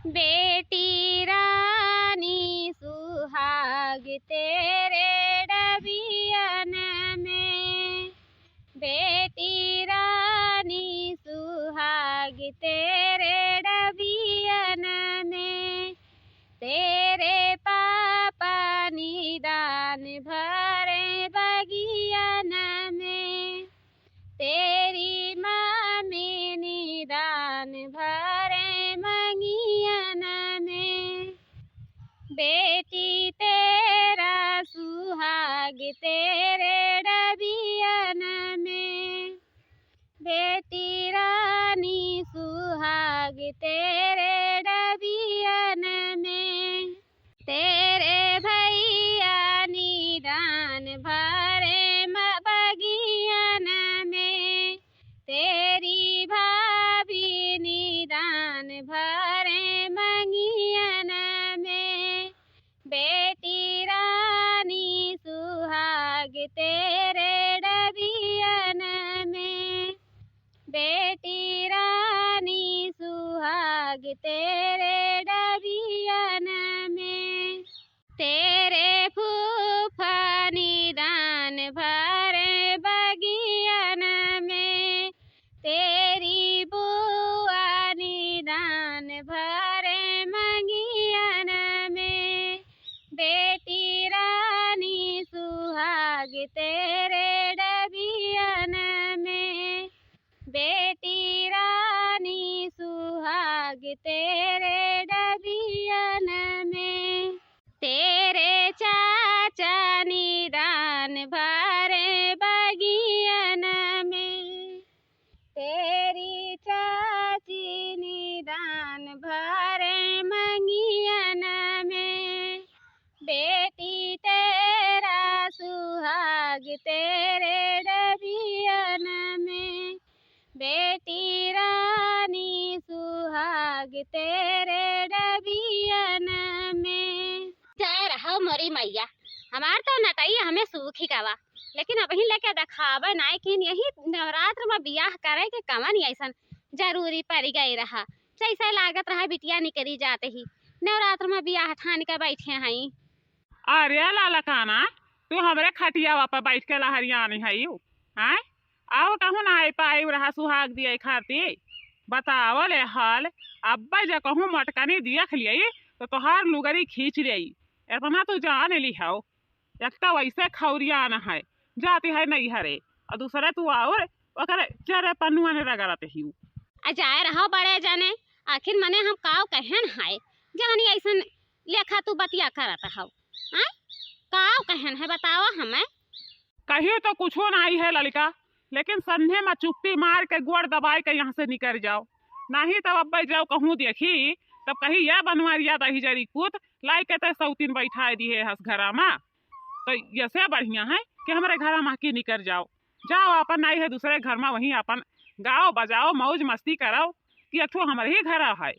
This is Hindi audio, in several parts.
बेटी रानी सुहाग तेरे डबियन में, बेटी रानी सुहाग तेरे डबियन में, तेरे पापा निदान भरे बगियन में, तेरी मम्मी निदान भरे मंगियन में, बेटी तेरा सुहाग तेरे डबियन में, बेटी रानी सुहाग तेरे डबियन में, तेरे भैया निदान भरे बगियन में, तेरी भाभी निदान भरे मंगियन में, बेटी रानी सुहाग तेरे डबियन में, बेटी रानी सुहाग तेरे डबियन में, तेरे फूफा निदान भरे बगियन में, तेरी बुआ निदान भरे मंगियन में, बेटी रानी सुहाग तेरे डबियन में, बेटी रानी सुहाग तेरे डबियन में, तेरे चाचा निदान भरे बगियन में, तेरी चाची निदान भरे मंगियन में, बेटी तेरा सुहाग तेरे डबियन में, बेटी रानी सुहाग तेरे डबियन में। जय रहो मोरी मैया, हमार तो नटई हमें सुख ही कवा, लेकिन अभी लेके दिखावे नाई कि यही नवरात्र में बियाह करे के कवन ऐसा जरूरी पड़ गई रहा, जैसे लागत रहा बिटिया निकली जाते ही नवरात्र में बियाह ठान के बैठे हई। अरे लाला काना, तू हमरे खटिया पर बैठ के लहरियानी हई हैं? आओ कहूँ ना आई पाई रहा सुहाग दिए खातिर बताओ ले हाल। अब्बा जो कहूँ मटकनी देख लिए तो तोहार लुगरी खींच रही, इतना तू जान ली हो। एक तो वैसे खौरिया न है जाती है नहीं हरे, और दूसरे तू और चरे पन्नुआ ने रगड़ते ही जाए रहो बड़े जने, आखिर मने हम काव कहन है जानी ऐसा लेखा तू बतिया करत हो, काव कहन है बताओ हमें। कहियो तो कुछ नहीं है ललिका, लेकिन संधे में चुप्पी मार के गोड़ दबाई के यहाँ से निकल जाओ, नहीं तब अब्बा जाओ कहूँ देखी तब कही यह बनवारिया दही जरी कूत लाई के तो सौतीन बैठा दिए हस घरा में, तो ऐसे बढ़िया है कि हमारे घर में की निकल जाओ। जाओ अपन नहीं है दूसरे घर में, वहीं अपन गाओ बजाओ मौज मस्ती करो कि अठो हमारे ही घर है।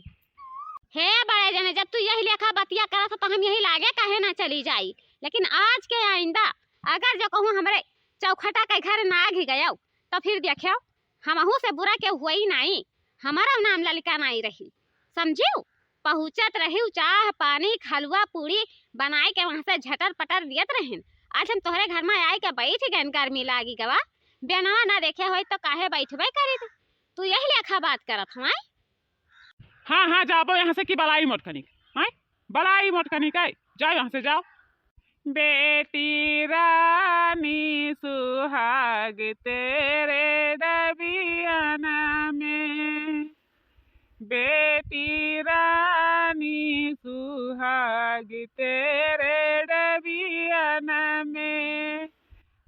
हे बड़े जने, जब तू यही लेखा बतिया करा तो हम यही लागे कहे ना चली जाई, लेकिन आज के आइंदा अगर जो कहूँ हमारे चौखटा के घर ना घी गया तो फिर देखो हमहू से बुरा के हुआ ही नहीं, हमारा नाम ललिका नहीं रही, समझियो। पहुँचत रही चाह पानी हलवा पूरी बनाए के वहाँ से झटर पटर दियत रहे। आज हम तोहरे घर में आए के बैठ गए, गर्मी लागी गवा बेनवा ना देखे हो तो काहे बैठबे करी, तू यही लेखा बात करत हमाय। हाँ हाँ जाओ यहाँ से कि बलाई मोटकनी है, बलाई मोटकनी का जाओ यहाँ से जाओ। बेटी रानी सुहाग तेरे डबियन में, बेटी रानी सुहाग तेरे डबियन में,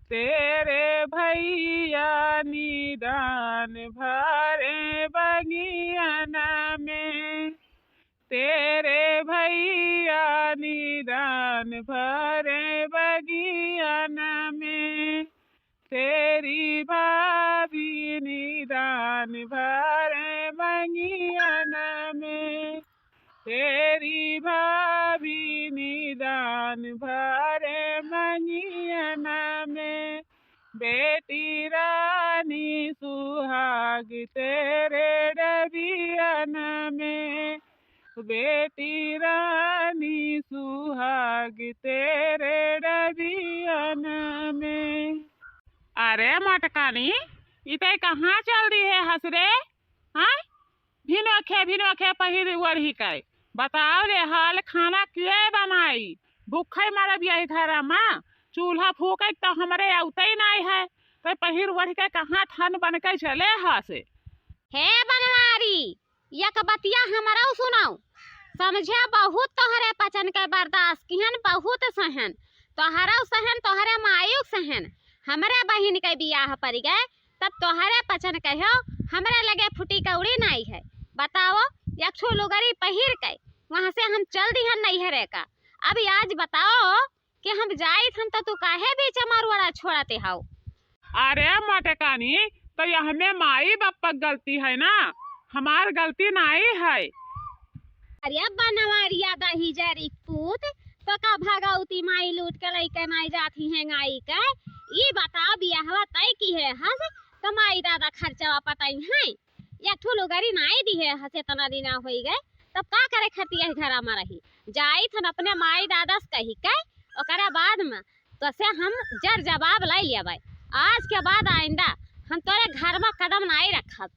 तेरे भैया निदान भरे बगियन में, तेरे भैया निदान भरे बगियन में, तेरी भाभी निदान भरे बगियन में, तेरी भाभी निदान भरे बगियन में, बेटी रानी सुहाग तेरे डबियन में, बेटी रानी सुहाग तेरे डरियन में। अरे मटकानी इते कहाँ चल रही है हसरे? हाँ भिनोखे पहिर वही के बताओ रे हाल खाना के बनाई? भूखे मारब यही घर में चूल्हा फूके तो हमारे औते नहीं है तो पहिर वढ़ के कहाँ ठन बन के चले हसे। हे बनवारी एक बतिया हमारा सुनाओ समझे बहुत तोहरे पचन के बर्दाश्त किहन बहुत सहन तोहरा सहन तोहरे मायू सहन हमरे बहिन के बियाह पड़ गए तब तोहरे पचन कहो हमरे लगे फुटी कौड़ी नहीं है। बताओ एक छो लुगरी पहिर के वहाँ से हम चल दिहन नहीं है का। अब आज बताओ कि हम जाई हम तो तू काहे बीच मरवड़ा छोड़ते हो? अरे मटकानी तो यह में माई बाप गलती है ना, हमार गलती नहीं है। अरे बनवारिया दही जरी पूत तो का भगवती माई लूट के लइके नहीं जाती है गाई के। ये बताओ बियाहवा तय की है हस तो माई दादा खर्चा पताई है एक ठो लुगरी नहीं दी है हसे तना दिना हो गए तब का करे खती है घर में रही जाई थन अपने माई दादा से कही के ओकरा बाद में तो से हम जर जवाब ले लेबै। आज के बाद आइंदा हम तोरे घर में कदम नहीं रखब।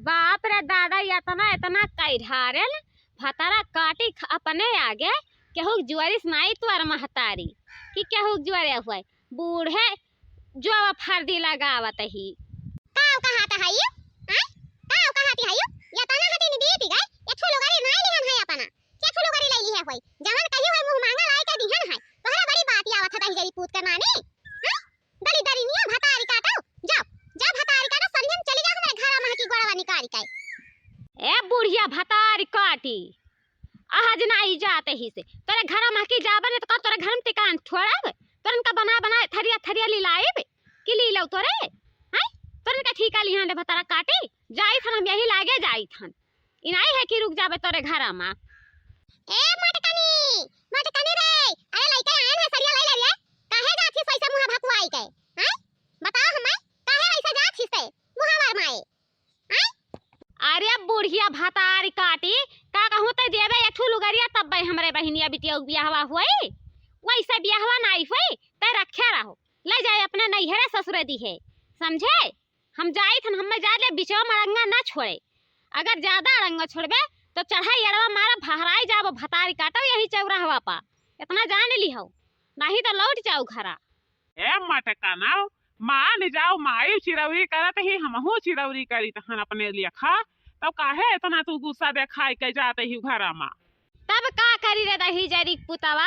बाप रे दादा इतना इतना कैढारेल भतारा काटी अपने आगे केहू जुआरिस नहीं तुअर महतारी कि केहू जुआरे हुए बूढ़े जो फर्दी लगावत ही काव कहात है ये काव कहाती है ये तना हटी नी देती गए एक ठो लोगरी नहीं लिहन है अपना के ठो लोगरी ले ली है होई जवन कहियो है मुंह मांगा लाई के दिहन है तोहरा बड़ी बात आवत है जरी पूत करना ने दली दली निया भतारी काटो जाओ जा भतारी काटो सरियन चली जा हमरे घर में की गोड़वा निकाल के। ए बुढ़िया भतारी काटी आज नहीं जाते ही से तोरे घर में की जाबे तो तोरे घर में टिकान छोड़ब तुरन का बना बना थरिया थरिया ली लाइब कि ली लो तोरे हैं तुरन का ठीका लिहां ले भतारा काटी जाई थन हम यही लागे जाई थन इनाई है कि रुक जाबे तोरे घर में। ए मटकनी रे अरे लइका आयन है सरिया ले ले काहे जाथी पैसा मुहा भकुआई के हैं बताओ हमें काहे ऐसे जाथी से मुहा मार माए हैं? अरे बुढ़िया भतारी काटी का कहूं त देबे एक ठो लुगरिया तब हमरे बहिनिया बिटिया बियाहवा होई वैसे बियाहवा नहीं होई त रखे रहो ले जाए अपने नैहरे ससुरे दी है समझे। हम जाई थन हमें जा ले बिचवा मरंगा ना छोड़े अगर ज्यादा रंगा छोड़बे तो चढ़ाई अड़वा मारा भहराई जाबो भतारी काटो यही चौराहवा पा इतना जान ली हो नहीं तो लौट जाओ घरा। ए मटकाना मान जाओ माई चिरौरी करत ही हमहू चिरौरी करी तहन अपने लिए खा तब काहे इतना तू गुस्सा देखाई के जाते ही घर में तब का करी रे दही जरी पुतवा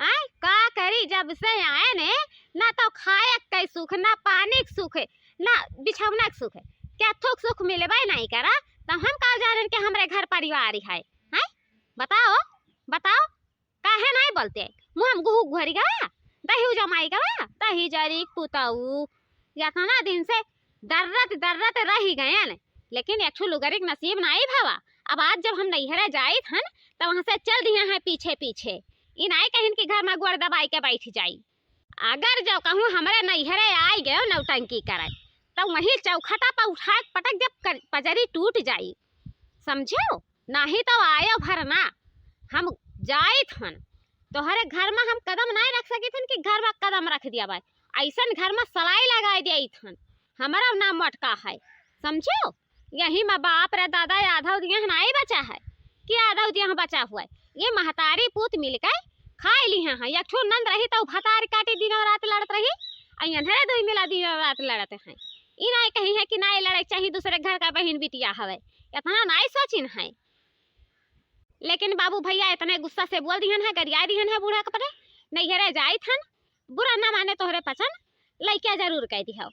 आय का करी जब से आए ने ना तो खाए के सुख ना पानी के सुख ना बिछौना के सुख क्या थोक सुख मिलेबे नहीं करा तब हम का जाने के हमरे घर परिवार है हैं बताओ बताओ काहे नहीं बोलते मुंह हम गुहू घरी गवा दही जमाई गवा दही जरी पुताऊ इतना दिन से दर्रत रही गए न लेकिन एक ठो लुगरी नसीब नहीं भवा। अब आज जब हम नैहरे जाई हन तो वहां से चल दिए हैं पीछे पीछे इनाई कहिन के घर में गोड़ दबाई के बैठ जाई। अगर जो कहूँ हमारे नैहरे आई गए नौटंकी करे तो वही चौखटा पर उठा पटक जब पजरी टूट जाई समझो नहीं तो आयो भरना हम जाई थन तोहरे घर में हम कदम नहीं रख सकी थन कि घर में कदम रख दिया भाई ऐसा घर में सलाई लगा दिया थन हमारा नाम मटका है समझो। यही में बाप रे दादा आधा दिया नहीं बचा है कि आधा दिया बचा हुआ है ये महतारी पूत मिलकर खाई ली हैं एक ठो नंद रही तो भतारी काटी दिन रात लड़त रही अनहरे दो मिला दिन रात लड़ते हैं ई नहीं कही है कि नहीं लड़े चाहिए दूसरे घर का बहन बिटिया हवे इतना नहीं सोचिन है। लेकिन बाबू भैया इतने गुस्सा से बोल दिहन है गरिया दिहन है बूढ़ा के परे नैहरे जाई थन बुरा ना माने तोहरे पसंद लइका जरूर कह दिया।